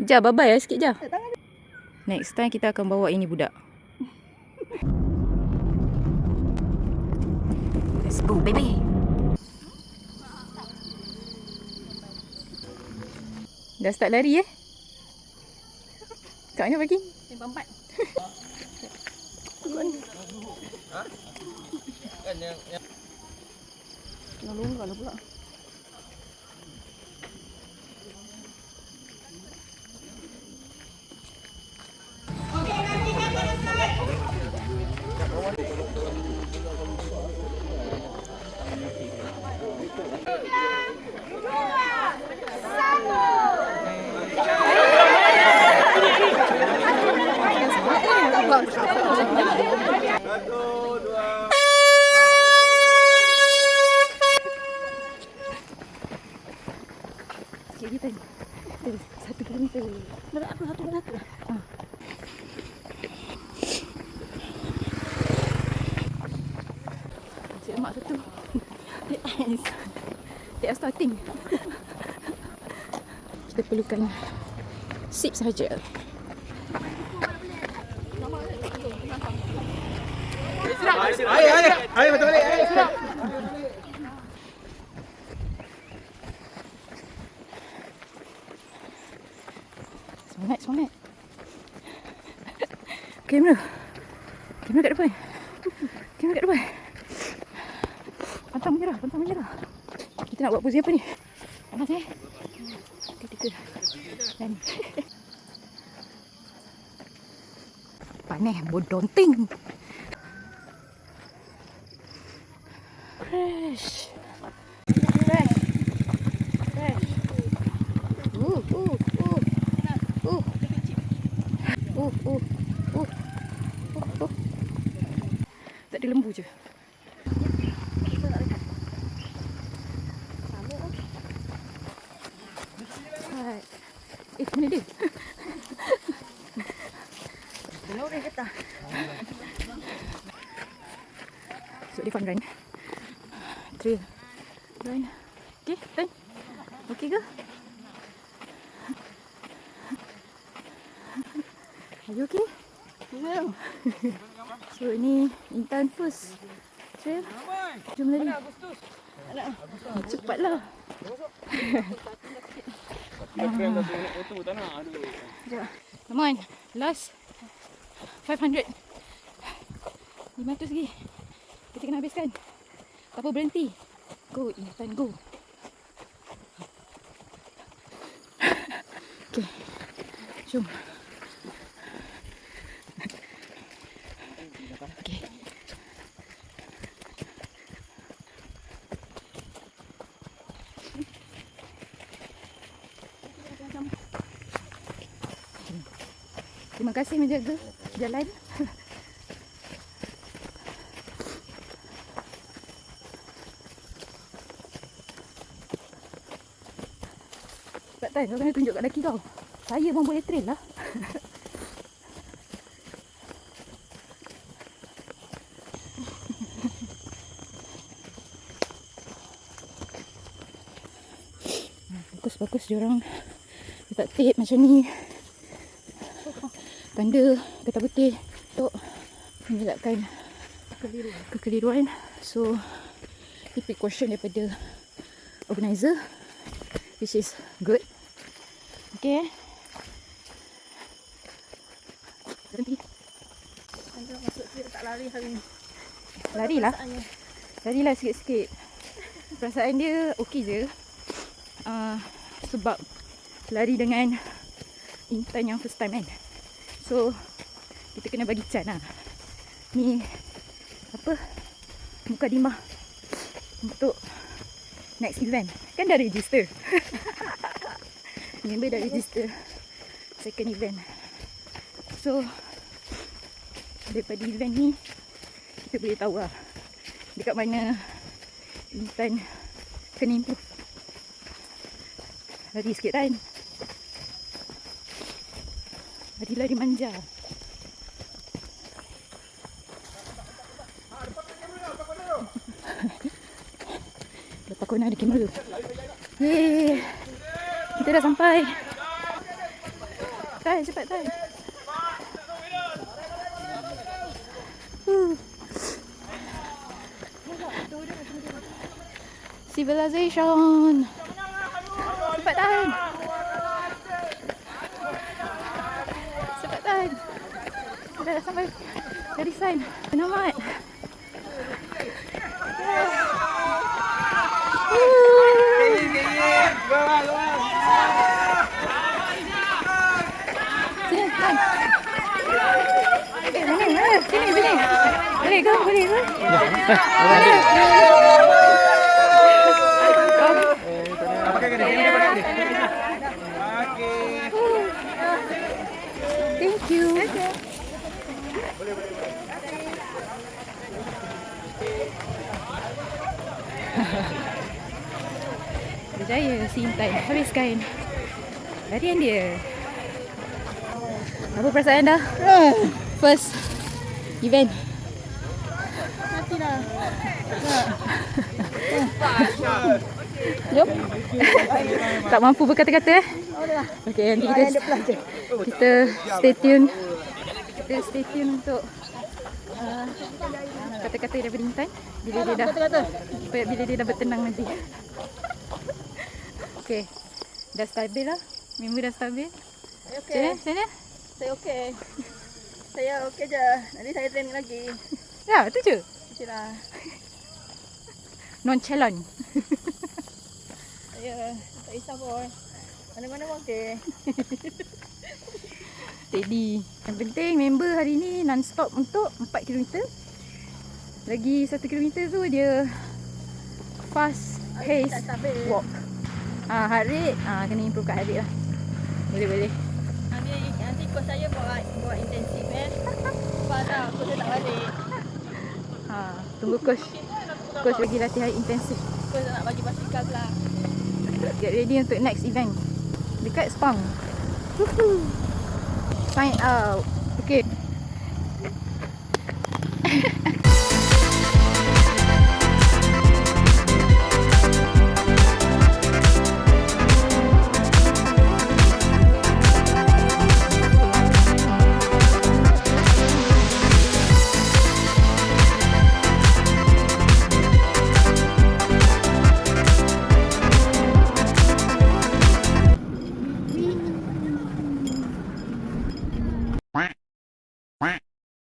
Jah, bye-bye lah sikit Jah. Next time kita akan bawa ini budak. Let's go baby. Dah start lari Kat mana pergi? Simpang 4. Kan yang Kena longgar lah pula. Kita 1 kilometer. Satu. Cik mak satu. TS starting. Kita perlukan sip sahaja. Ayo betul balik. Ayo. Semangat. Kamera kat depan. Pantang menyerah. Kita nak buat pose apa ni? Panas Kita dan panas bodonting. Fresh. Tak ada lembu je. Mana dia? Benar dia kata. So dia fun run. Trail run. Okay, done. Okay ke? Are you okay? Yeah. So ini Intan first trail. Jom lari. Cepatlah. Come on, last 500. 500 lagi. Kita kena habiskan. Tak apa, berhenti. Go, Intan, go. Okay, jom. Okay. Terima kasih menjaga jalan. Tak tahu, kau kena tunjuk kat laki kau. Saya pun boleh trail lah. Bagus diorang letak tape macam ni. Tanda getah putih untuk mengelakkan kekeliruan. So, ini precaution daripada organizer, which is good. Okay. Berhenti. Anda masuk dia tak lari hari ni. Larilah sikit-sikit. Perasaan dia okey je. Sebab lari dengan Intan yang first time kan. So kita kena bagi can lah. Ni apa, mukadimah untuk next event. Kan dah register. Member dah register second event. So daripada event ni kita boleh tahu lah dekat mana Intan kena improve. Lari sikit kan. Lari manja. Lepas kau nak ada kamera. Yeay. Kita dah sampai. Cepat tahan. Civilization. Cepat tahan. Cepat tahan. Dah sampai dari sign. Selamat. Sini, kan. Mana? Sini. Boleh ke? Thank you. Berjaya si Intan habiskan larian dia. Apa perasaan dah? First event. Matilah. Jom. Tak mampu berkata-kata eh? Okey, nanti kita stay tune. Kita stay tune untuk kata-kata daripada Intan bila dia dah bertenang nanti. Okey. Dah stabil lah. Member dah stabil. Okey. Sana. Saya okey. Saya okey je. Nanti saya training lagi. Ya, tu je. Itulah. Nonchalant. Saya tak kisah pun. Mana-mana pun okey. Steady. Yang penting member hari ni non-stop untuk 4 km. Lagi 1 km tu dia fast pace Tak stabil. walk. Heart rate, kena improve kat heart rate lah. Boleh. Nanti coach saya buat intensif kan. Sebab dah coach saya tak balik. Tunggu coach bagi latihan intensif. Coach nak bagi basikal pula. Get ready untuk next event dekat Sepang. Sign out. Okay.